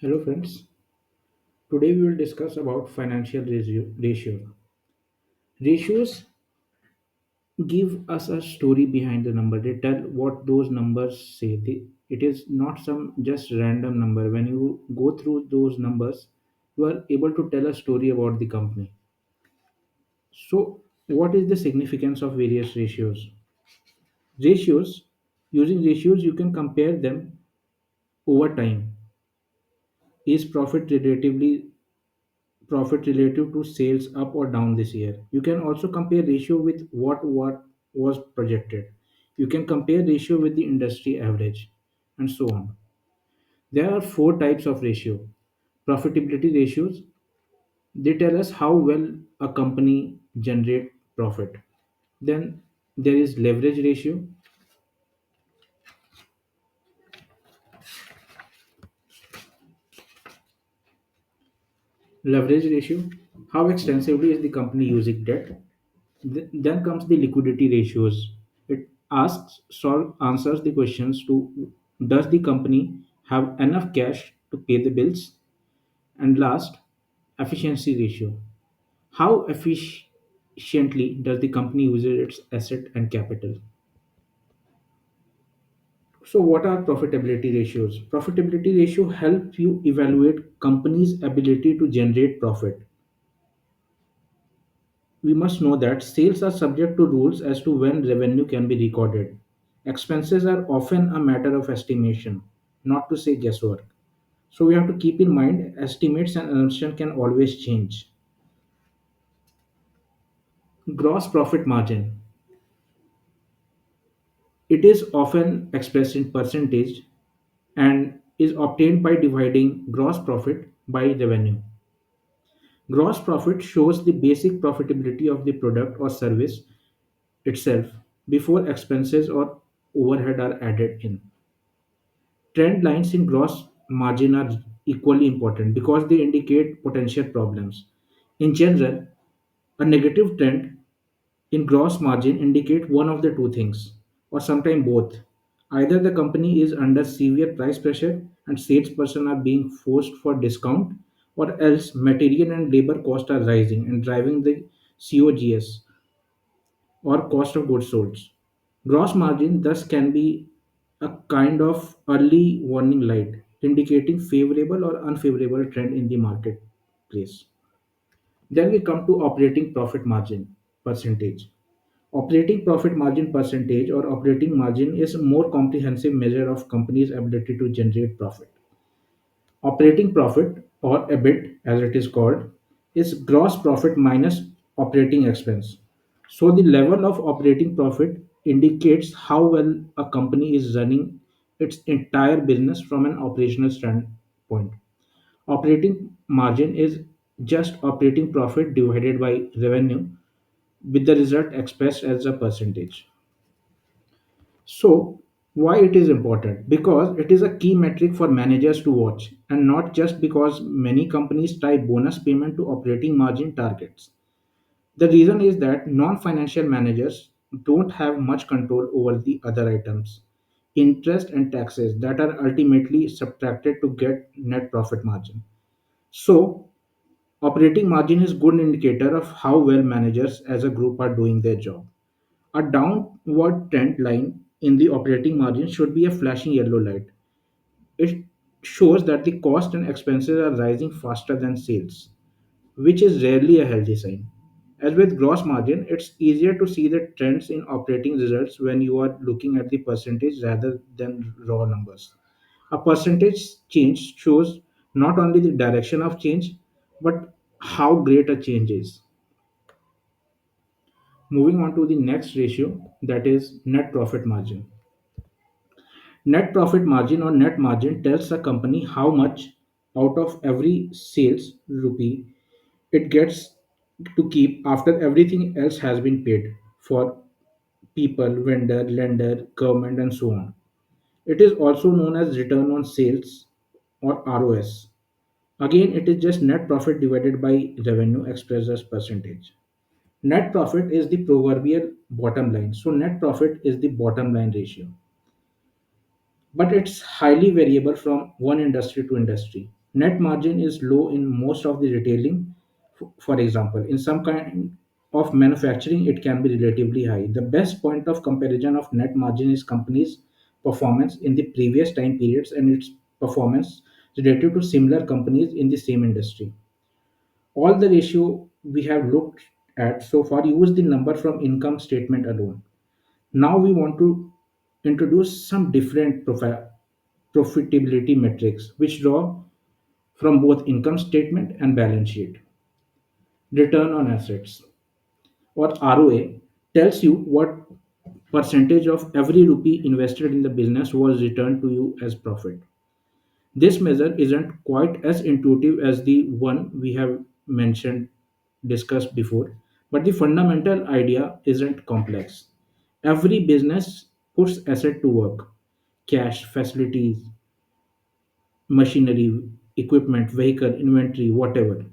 Hello friends. Today we will discuss about financial ratio. Ratios give us a story behind the number. They tell what those numbers say. It is not some just random number. When you go through those numbers, you are able to tell a story about the company. So, what is the significance of various ratios? Ratios, using ratios, you can compare them over time. Is profit relative to sales up or down this year? You can also compare ratio with what was projected. You can compare ratio with the industry average and so on. There are four types of ratio. Profitability ratios, they tell us how well a company generate profit. Then there is leverage ratio. Leverage ratio, how extensively is the company using debt? Then comes the liquidity ratios. It answers the questions to does the company have enough cash to pay the bills? And last, efficiency ratio. How efficiently does the company use its asset and capital? So what are profitability ratios? Profitability ratio help you evaluate company's ability to generate profit. We must know that sales are subject to rules as to when revenue can be recorded. Expenses are often a matter of estimation, not to say guesswork. So we have to keep in mind estimates and assumption can always change. Gross profit margin. It is often expressed in percentage and is obtained by dividing gross profit by revenue. Gross profit shows the basic profitability of the product or service itself before expenses or overhead are added in. Trend lines in gross margin are equally important because they indicate potential problems. In general, a negative trend in gross margin indicate one of the two things, or sometimes both. Either the company is under severe price pressure and salesperson are being forced for discount, or else material and labor costs are rising and driving the COGS or cost of goods sold. Gross margin thus can be a kind of early warning light indicating favorable or unfavorable trend in the marketplace. Then we come to operating profit margin percentage. Operating profit margin percentage or operating margin is a more comprehensive measure of company's ability to generate profit. Operating profit or EBIT as it is called is gross profit minus operating expense. So the level of operating profit indicates how well a company is running its entire business from an operational standpoint. Operating margin is just operating profit divided by revenue with the result expressed as a percentage. So, why it is important? Because it is a key metric for managers to watch, and not just because many companies tie bonus payment to operating margin targets. The reason is that non financial managers don't have much control over the other items, interest and taxes that are ultimately subtracted to get net profit margin. So, operating margin is good indicator of how well managers as a group are doing their job. A downward trend line in the operating margin should be a flashing yellow light. It shows that the cost and expenses are rising faster than sales, which is rarely a healthy sign. As with gross margin, it's easier to see the trends in operating results when you are looking at the percentage rather than raw numbers. A percentage change shows not only the direction of change, but how great a change is. Moving on to the next ratio, that is net profit margin. Net profit margin or net margin tells a company how much out of every sales rupee it gets to keep after everything else has been paid for people, vendor, lender, government, and so on. It is also known as return on sales or ROS. Again, it is just net profit divided by revenue expressed as percentage. Net profit is the proverbial bottom line. So, net profit is the bottom line ratio, but it's highly variable from one industry to industry. Net margin is low in most of the retailing. For example, in some kind of manufacturing, it can be relatively high. The best point of comparison of net margin is company's performance in the previous time periods and its performance relative to similar companies in the same industry. All the ratio we have looked at so far use the number from income statement alone. Now we want to introduce some different profitability metrics which draw from both income statement and balance sheet. Return on assets or ROA tells you what percentage of every rupee invested in the business was returned to you as profit. This measure isn't quite as intuitive as the one we have mentioned discussed before, but the fundamental idea isn't complex. Every business puts asset to work: cash, facilities, machinery, equipment, vehicle, inventory, whatever.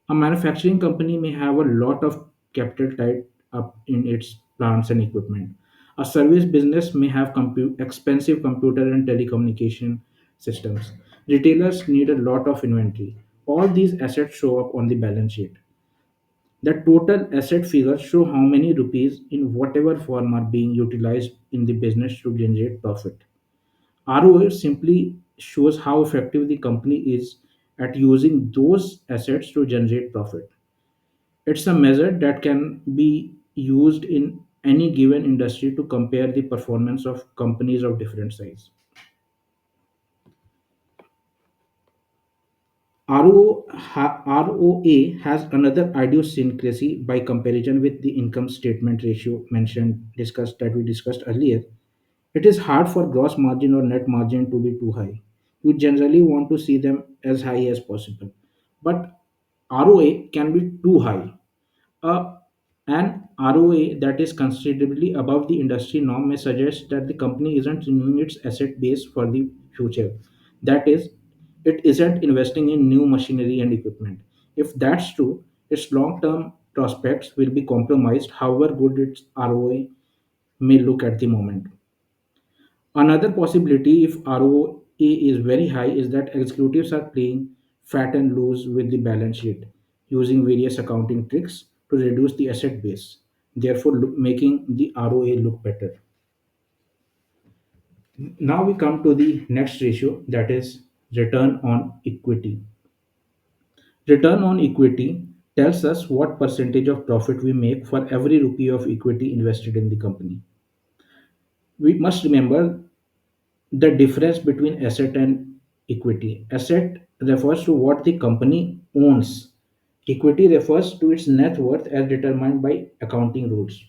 A manufacturing company may have a lot of capital tied up in its plants and equipment. A service business may have expensive computer and telecommunication systems. Retailers need a lot of inventory. All these assets show up on the balance sheet. The total asset figures show how many rupees in whatever form are being utilized in the business to generate profit. ROA simply shows how effective the company is at using those assets to generate profit. It's a measure that can be used in any given industry to compare the performance of companies of different size. ROA has another idiosyncrasy by comparison with the income statement ratio discussed that we discussed earlier. It is hard for gross margin or net margin to be too high. You generally want to see them as high as possible. But ROA can be too high. A, an ROA that is considerably above the industry norm may suggest that the company isn't renewing its asset base for the future. That is, it isn't investing in new machinery and equipment. If that's true, its long term prospects will be compromised, however good its ROA may look at the moment. Another possibility, if ROA is very high, is that executives are playing fat and loose with the balance sheet, using various accounting tricks to reduce the asset base, therefore making the ROA look better. Now we come to the next ratio, that is return on equity. Return on equity tells us what percentage of profit we make for every rupee of equity invested in the company. We must remember the difference between asset and equity. Asset refers to what the company owns. Equity refers to its net worth as determined by accounting rules.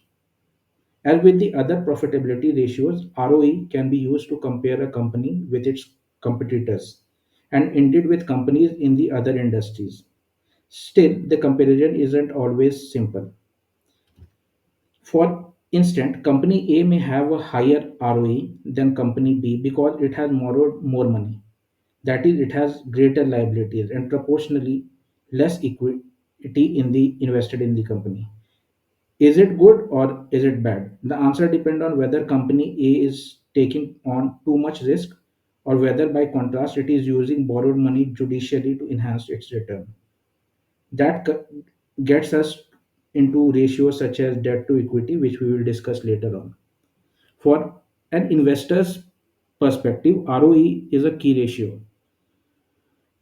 As with the other profitability ratios, ROE can be used to compare a company with its competitors and indeed with companies in the other industries. Still, the comparison isn't always simple. For instance, company A may have a higher ROE than company B because it has borrowed more money. That is, it has greater liabilities and proportionally less equity in the invested in the company. Is it good or is it bad? The answer depends on whether company A is taking on too much risk or whether by contrast it is using borrowed money judicially to enhance its return. That gets us into ratios such as debt to equity, which we will discuss later on. For an investor's perspective, ROE is a key ratio.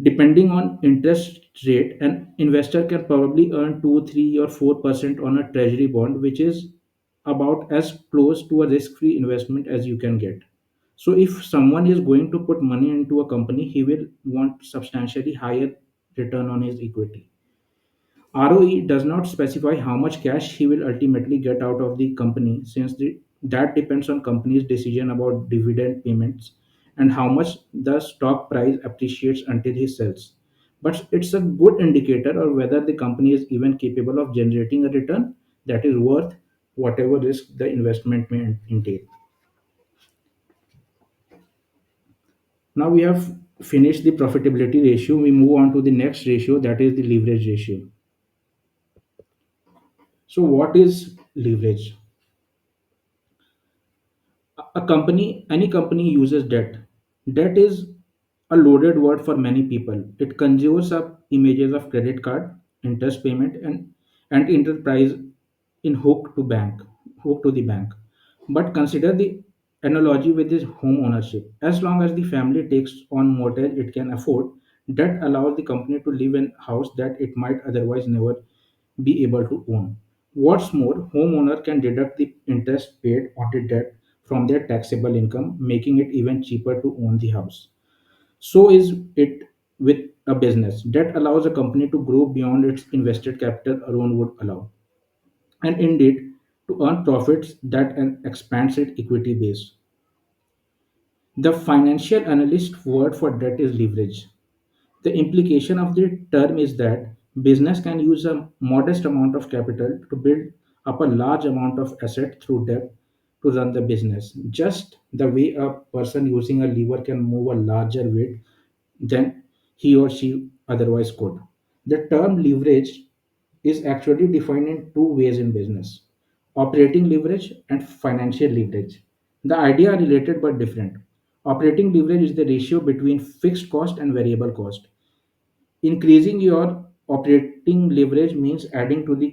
Depending on interest rate, an investor can probably earn 2, 3, or 4% on a treasury bond, which is about as close to a risk-free investment as you can get. So if someone is going to put money into a company, he will want substantially higher return on his equity. ROE does not specify how much cash he will ultimately get out of the company since that depends on company's decision about dividend payments and how much the stock price appreciates until he sells. But it's a good indicator of whether the company is even capable of generating a return that is worth whatever risk the investment may entail. Now we have finished the profitability ratio. We move on to the next ratio, that is the leverage ratio. So what is leverage? A company, any company uses debt. Debt is a loaded word for many people. It conjures up images of credit card, interest payment, and enterprise in hook to the bank. But consider the analogy with this home ownership. As long as the family takes on mortgage it can afford, debt allows the company to live in a house that it might otherwise never be able to own. What's more, homeowner can deduct the interest paid on the debt from their taxable income, making it even cheaper to own the house. So is it with a business. Debt allows a company to grow beyond its invested capital alone would allow, and indeed to earn profits that expands its equity base. The financial analyst word for debt is leverage. The implication of the term is that business can use a modest amount of capital to build up a large amount of asset through debt to run the business. Just the way a person using a lever can move a larger weight than he or she otherwise could. The term leverage is actually defined in two ways in business: operating leverage and financial leverage. The idea are related but different. Operating leverage is the ratio between fixed cost and variable cost. Increasing your operating leverage means adding to the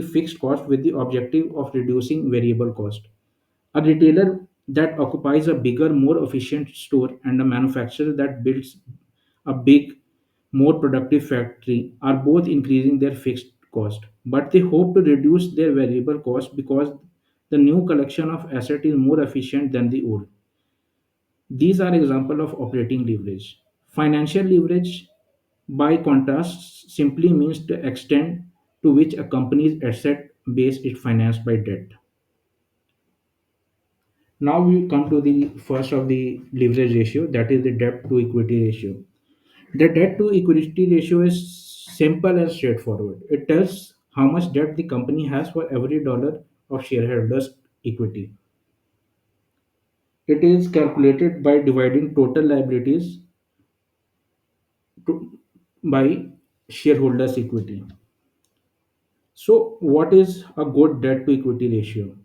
fixed cost with the objective of reducing variable cost. A retailer that occupies a bigger, more efficient store and a manufacturer that builds a big, more productive factory are both increasing their fixed cost, but they hope to reduce their variable cost because the new collection of asset is more efficient than the old. These are examples of operating leverage. Financial leverage, by contrast, simply means the extent to which a company's asset base is financed by debt. Now we come to the first of the leverage ratio, that is the debt to equity ratio. The debt to equity ratio is simple and straightforward. It tells how much debt the company has for every dollar of shareholders' equity. It is calculated by dividing total liabilities to, by shareholders' equity. So, what is a good debt to equity ratio?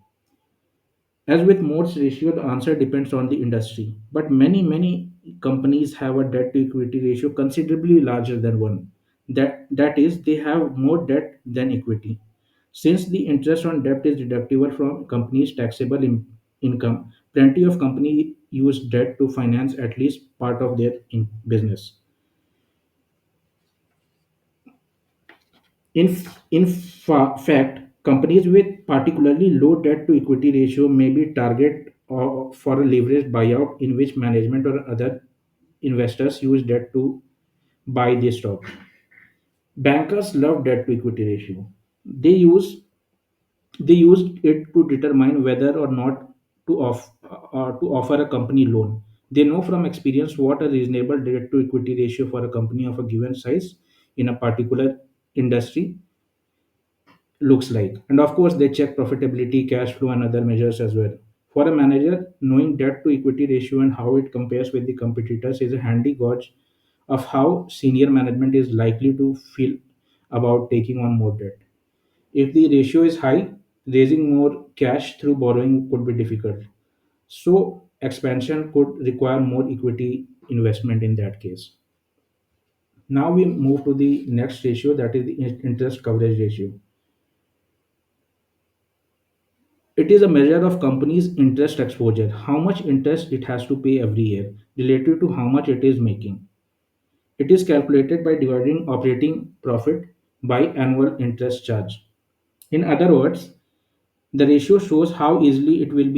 As with most ratio, the answer depends on the industry. But many companies have a debt to equity ratio considerably larger than one. That is, they have more debt than equity. Since the interest on debt is deductible from company's taxable income, plenty of companies use debt to finance at least part of their business. In fact, companies with particularly low debt to equity ratio may be target for a leveraged buyout in which management or other investors use debt to buy the stock. Bankers love debt to equity ratio. They use they use it to determine whether or not to offer a company loan. They know from experience what a reasonable debt to equity ratio for a company of a given size in a particular industry looks like. And of course, they check profitability, cash flow, and other measures as well. For a manager, knowing debt to equity ratio and how it compares with the competitors is a handy gauge of how senior management is likely to feel about taking on more debt. If the ratio is high, raising more cash through borrowing could be difficult. So, expansion could require more equity investment in that case. Now we move to the next ratio, that is the interest coverage ratio. It is a measure of company's interest exposure, how much interest it has to pay every year related to how much it is making. It is calculated by dividing operating profit by annual interest charge. In other words, the ratio shows how easy it will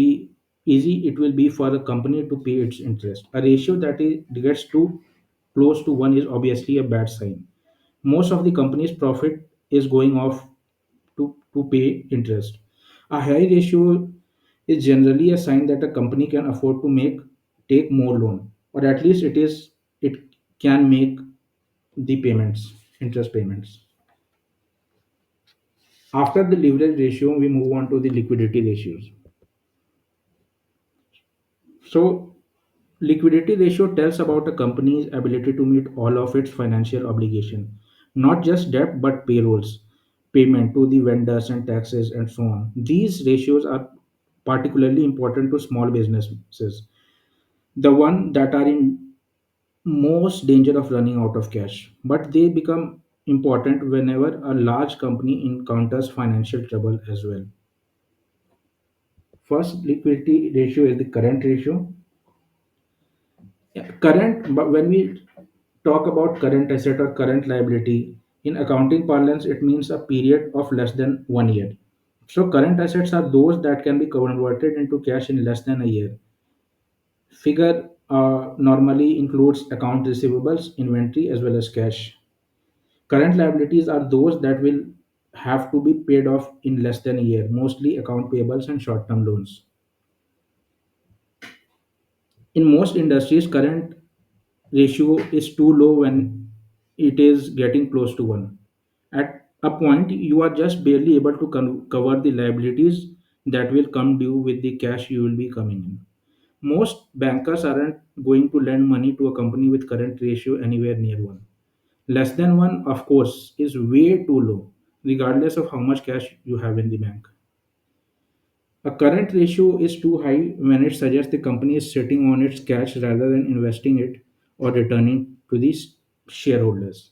be for a company to pay its interest. A ratio gets too close to one is obviously a bad sign. Most of the company's profit is going off to pay interest. A high ratio is generally a sign that a company can afford to take more loan, or at least it can make the interest payments. After the leverage ratio, we move on to the liquidity ratios. So, liquidity ratio tells about a company's ability to meet all of its financial obligation, not just debt but payrolls, payment to the vendors and taxes and so on. These ratios are particularly important to small businesses. the one that are in most danger of running out of cash, but they become important whenever a large company encounters financial trouble as well. First liquidity ratio is the current ratio. Yeah, current, but when we talk about current asset or current liability, in accounting parlance, it means a period of less than 1 year. So current assets are those that can be converted into cash in less than a year. Figure normally includes account receivables, inventory, as well as cash. Current liabilities are those that will have to be paid off in less than a year, mostly account payables and short-term loans. In most industries, current ratio is too low when it is getting close to 1. At a point, you are just barely able to cover the liabilities that will come due with the cash you will be coming in. Most bankers aren't going to lend money to a company with current ratio anywhere near 1. Less than 1, of course, is way too low, regardless of how much cash you have in the bank. A current ratio is too high when it suggests the company is sitting on its cash rather than investing it or returning to the shareholders.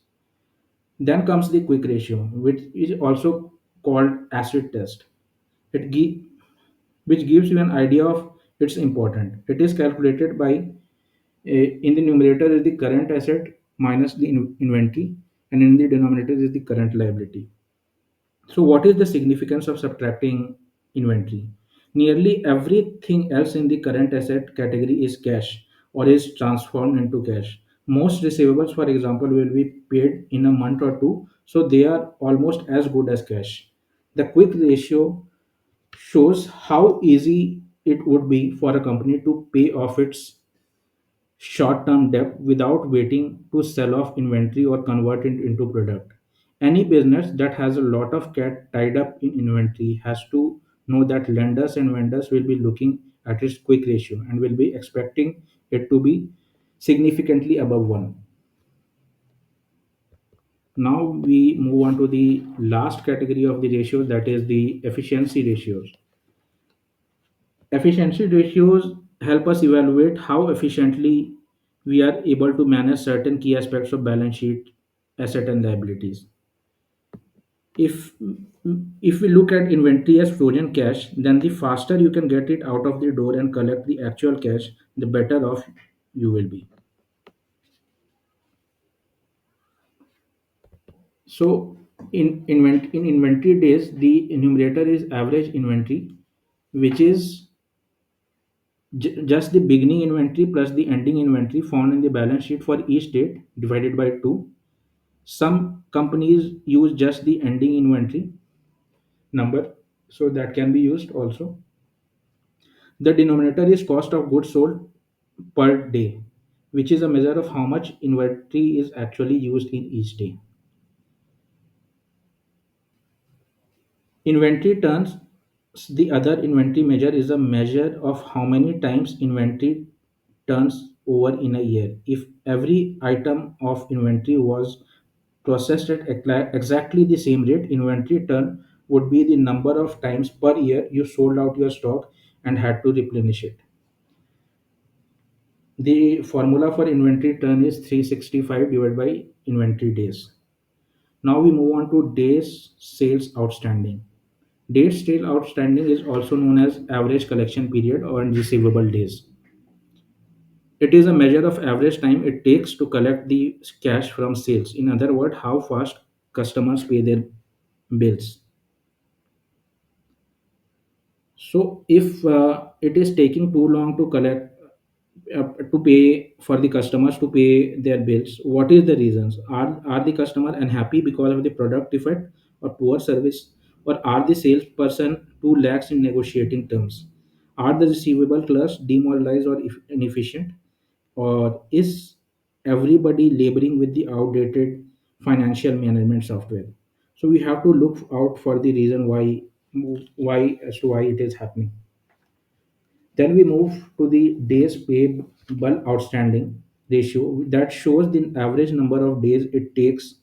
Then comes the quick ratio, which is also called acid test. It which gives you an idea of its important. It is calculated by in the numerator is the current asset minus the inventory, and in the denominator is the current liability. So, what is the significance of subtracting inventory? Nearly everything else in the current asset category is cash or is transformed into cash. Most receivables, for example, will be paid in a month or two, so they are almost as good as cash. The quick ratio shows how easy it would be for a company to pay off its short term debt without waiting to sell off inventory or convert it into product. Any business that has a lot of cash tied up in inventory has to know that lenders and vendors will be looking at its quick ratio and will be expecting it to be significantly above 1. Now we move on to the last category of the ratios, that is the efficiency ratios. Efficiency ratios help us evaluate how efficiently we are able to manage certain key aspects of balance sheet, asset and liabilities. If if we look at inventory as frozen cash, then the faster you can get it out of the door and collect the actual cash, the better off you will be. So in inventory days, the numerator is average inventory, which is just the beginning inventory plus the ending inventory found in the balance sheet for each date divided by 2. Some companies use just the ending inventory number, so that can be used also. The denominator is cost of goods sold per day, which is a measure of how much inventory is actually used in each day. Inventory turns, the other inventory measure, is a measure of how many times inventory turns over in a year. If every item of inventory was processed at exactly the same rate, inventory turn would be the number of times per year you sold out your stock and had to replenish it. The formula for inventory turn is 365 divided by inventory days. Now we move on to days sales outstanding. Days sale outstanding is also known as average collection period or receivable days. It is a measure of average time it takes to collect the cash from sales. In other words, how fast customers pay their bills. So, if it is taking too long to collect, to pay for the customers to pay their bills, what is the reasons? Are the customer unhappy because of the product defect or poor service, or are the salesperson too lax in negotiating terms? Are the receivable clerks demoralized or inefficient, or is everybody laboring with the outdated financial management software? So we have to look out for the reason why as to why it is happening. Then we move to the days payable outstanding ratio, that shows the average number of days it takes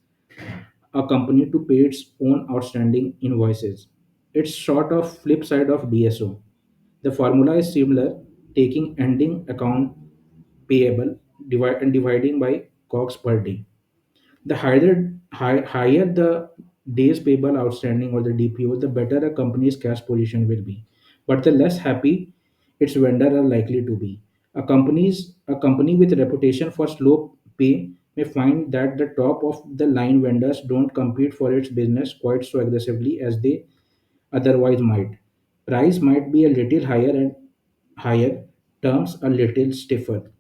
a company to pay its own outstanding invoices. It's sort of flip side of DSO. The formula is similar, taking ending account payable and dividing by COGS per day. The higher the days payable outstanding or the DPO, the better a company's cash position will be. But the less happy its vendor are likely to be. A company with a reputation for slow pay may find that the top of the line vendors don't compete for its business quite so aggressively as they otherwise might. Price might be a little higher and higher, terms a little stiffer.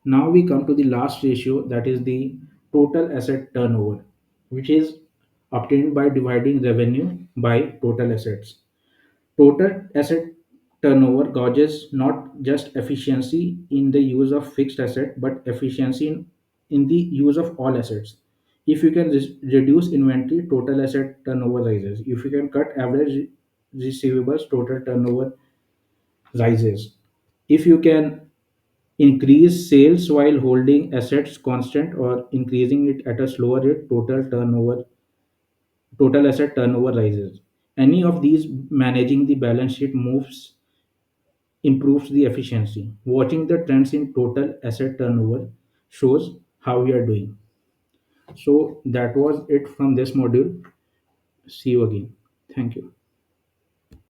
Now we come to the last ratio, that is the total asset turnover, which is obtained by dividing revenue by total assets. Total asset turnover gauges not just efficiency in the use of fixed asset but efficiency in the use of all assets. If you can reduce inventory, total asset turnover rises. If you can cut average receivables, total turnover rises. If you can increase sales while holding assets constant or increasing it at a slower rate, total asset turnover rises. Any of these managing the balance sheet moves improves the efficiency. Watching the trends in total asset turnover shows how we are doing. So that was it from this module. See you again. Thank you.